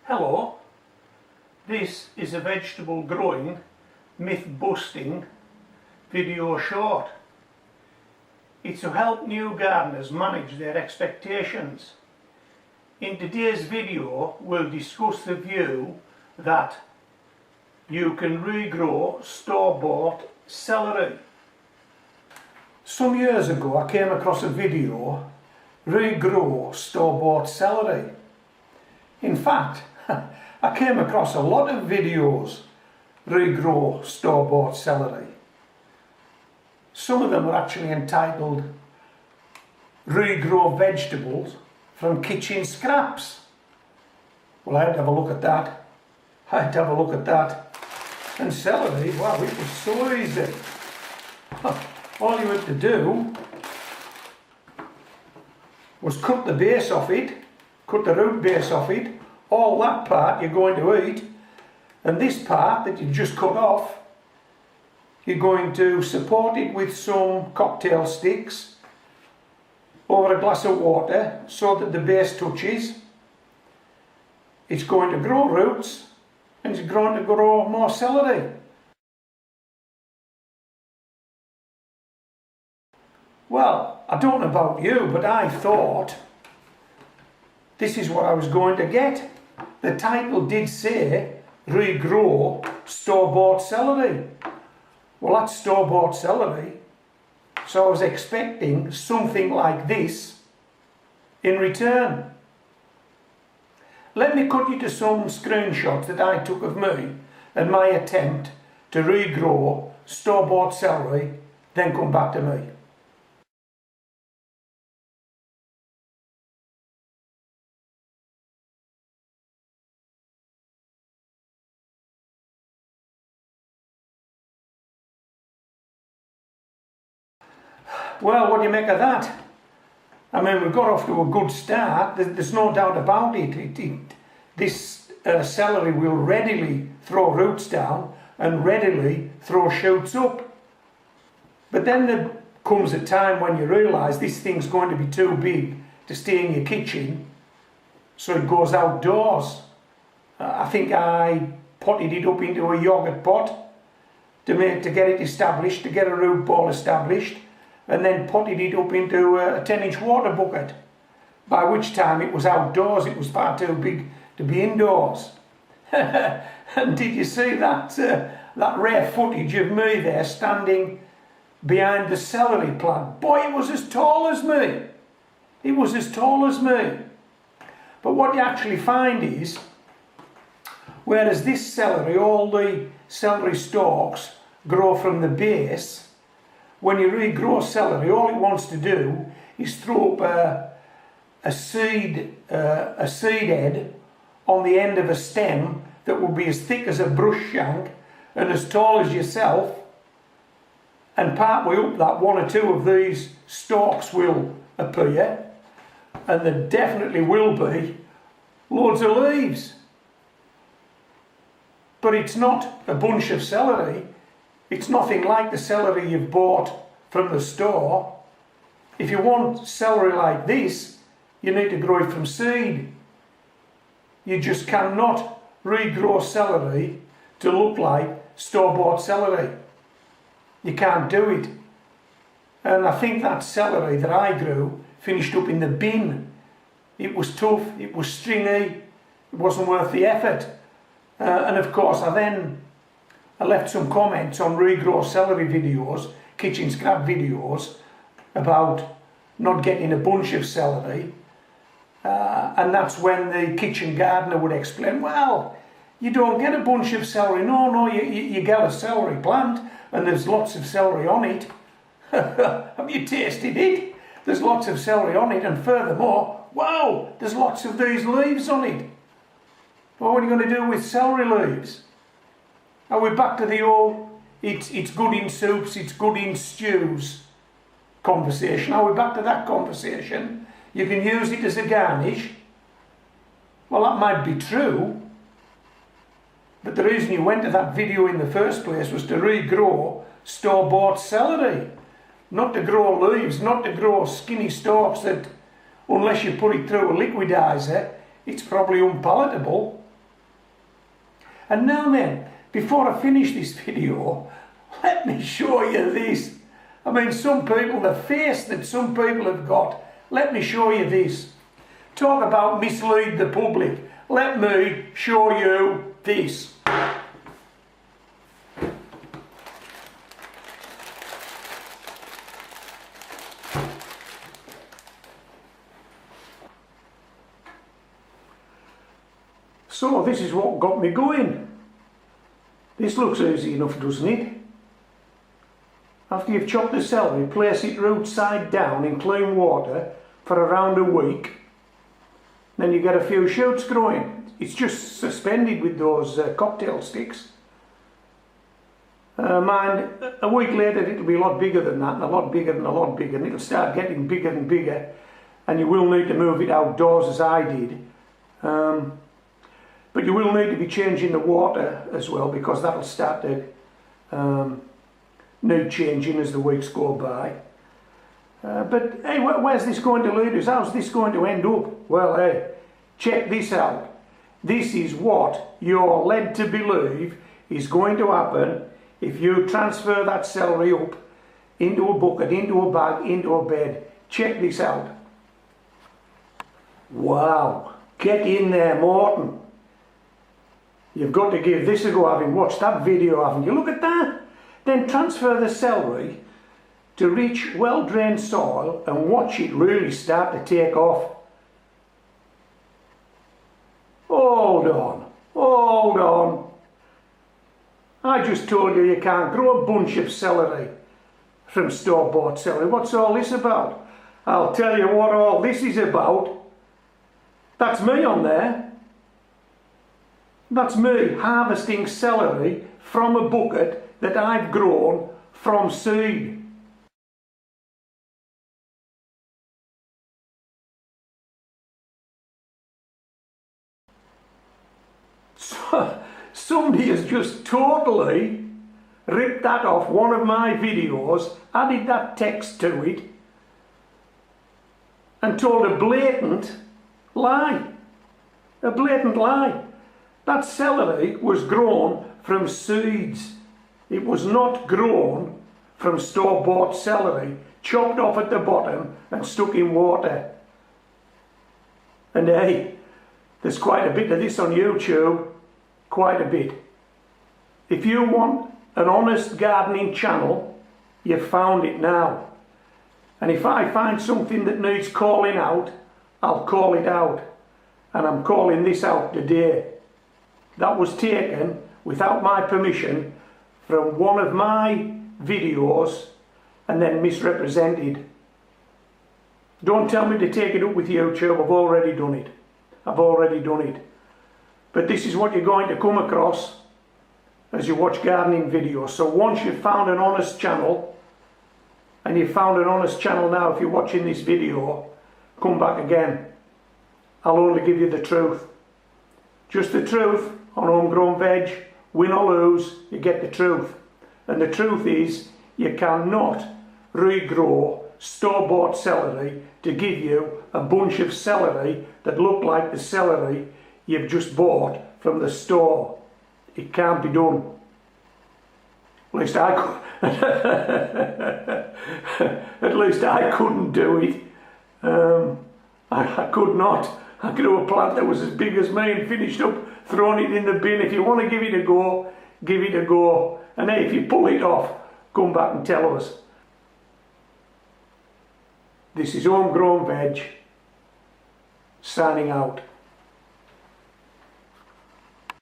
Hello, this is a vegetable growing, myth busting video short. It's to help new gardeners manage their expectations. In today's video we'll discuss the view that you can regrow store-bought celery. Some years ago I came across a video, regrow store-bought celery. In fact, I came across a lot of videos, regrow store-bought celery. Some of them were actually entitled regrow vegetables from kitchen scraps. Well, I had to have a look at that. And celery, wow, it was so easy. All you had to do was cut the base off it, cut the root base off it. All that part you're going to eat, and this part that you just cut off, you're going to support it with some cocktail sticks over a glass of water so that the base touches. It's going to grow roots and it's going to grow more celery. Well, I don't know about you, but I thought this is what I was going to get. The title did say regrow store-bought celery. Well, that's store-bought celery, so I was expecting something like this in return. Let me cut you to some screenshots that I took of me and my attempt to regrow store-bought celery, then come back to me. Well, what do you make of that? I mean, we've got off to a good start. There's no doubt about it. This celery will readily throw roots down and readily throw shoots up. But then there comes a time when you realise this thing's going to be too big to stay in your kitchen, so it goes outdoors. I think I potted it up into a yoghurt pot to get it established, to get a root ball established, and then potted it up into a 10-inch water bucket, by which time it was outdoors. It was far too big to be indoors. And did you see that rare footage of me there standing behind the celery plant? Boy, it was as tall as me. It was as tall as me. But what you actually find is, whereas this celery, all the celery stalks grow from the base, when you regrow celery, all it wants to do is throw up a seed head on the end of a stem that will be as thick as a brush shank and as tall as yourself, and partway up that, one or two of these stalks will appear, and there definitely will be loads of leaves. But it's not a bunch of celery. It's nothing like the celery you've bought from the store. If you want celery like this, you need to grow it from seed. You just cannot regrow celery to look like store-bought celery. You can't do it. And I think that celery that I grew finished up in the bin. It was tough, it was stringy, it wasn't worth the effort. And of course I left some comments on regrow celery videos, kitchen scrap videos, about not getting a bunch of celery. And that's when the kitchen gardener would explain, well, you don't get a bunch of celery. No, you get a celery plant and there's lots of celery on it. Have you tasted it? There's lots of celery on it, and furthermore, wow, there's lots of these leaves on it. Well, what are you going to do with celery leaves? Are we back to the old, it's good in soups, it's good in stews conversation? Are we back to that conversation? You can use it as a garnish. Well, that might be true, but the reason you went to that video in the first place was to regrow store-bought celery, not to grow leaves, not to grow skinny stalks that, unless you put it through a liquidizer, it's probably unpalatable. And now then, before I finish this video, let me show you this. I mean, some people, the face that some people have got, let me show you this. Talk about mislead the public. Let me show you this. So this is what got me going. This looks easy enough, doesn't it? After you've chopped the celery, place it root side down in clean water for around a week. Then you get a few shoots growing. It's just suspended with those cocktail sticks. Mind, a week later it'll be a lot bigger than that, and a lot bigger and a lot bigger, and it'll start getting bigger and bigger, and you will need to move it outdoors as I did. But you will need to be changing the water as well, because that'll start to need changing as the weeks go by. But hey, where's this going to lead us? How's this going to end up? Well, hey, check this out. This is what you're led to believe is going to happen if you transfer that celery up into a bucket, into a bag, into a bed. Check this out. Wow, get in there, Morton. You've got to give this a go, having watched that video, haven't you? Look at that. Then transfer the celery to rich, well-drained soil and watch it really start to take off. Hold on, hold on. I just told you you can't grow a bunch of celery from store-bought celery. What's all this about? I'll tell you what all this is about. That's me on there. That's me harvesting celery from a bucket that I've grown from seed. So, somebody has just totally ripped that off one of my videos, added that text to it, and told a blatant lie. A blatant lie. That celery was grown from seeds. It was not grown from store-bought celery, chopped off at the bottom and stuck in water. And hey, there's quite a bit of this on YouTube, quite a bit. If you want an honest gardening channel, you've found it now. And if I find something that needs calling out, I'll call it out. And I'm calling this out today. That was taken without my permission from one of my videos and then misrepresented. Don't tell me to take it up with YouTube. I've already done it. I've already done it. But this is what you're going to come across as you watch gardening videos. So once you've found an honest channel, and you've found an honest channel now if you're watching this video, come back again. I'll only give you the truth. Just the truth on homegrown veg. Win or lose, you get the truth. And the truth is, you cannot regrow store-bought celery to give you a bunch of celery that look like the celery you've just bought from the store. It can't be done. At least I could. At least I couldn't do it. I could not. I grew a plant that was as big as me and finished up throwing it in the bin. If you want to give it a go, give it a go. And hey, if you pull it off, come back and tell us. This is Homegrown Veg, signing out.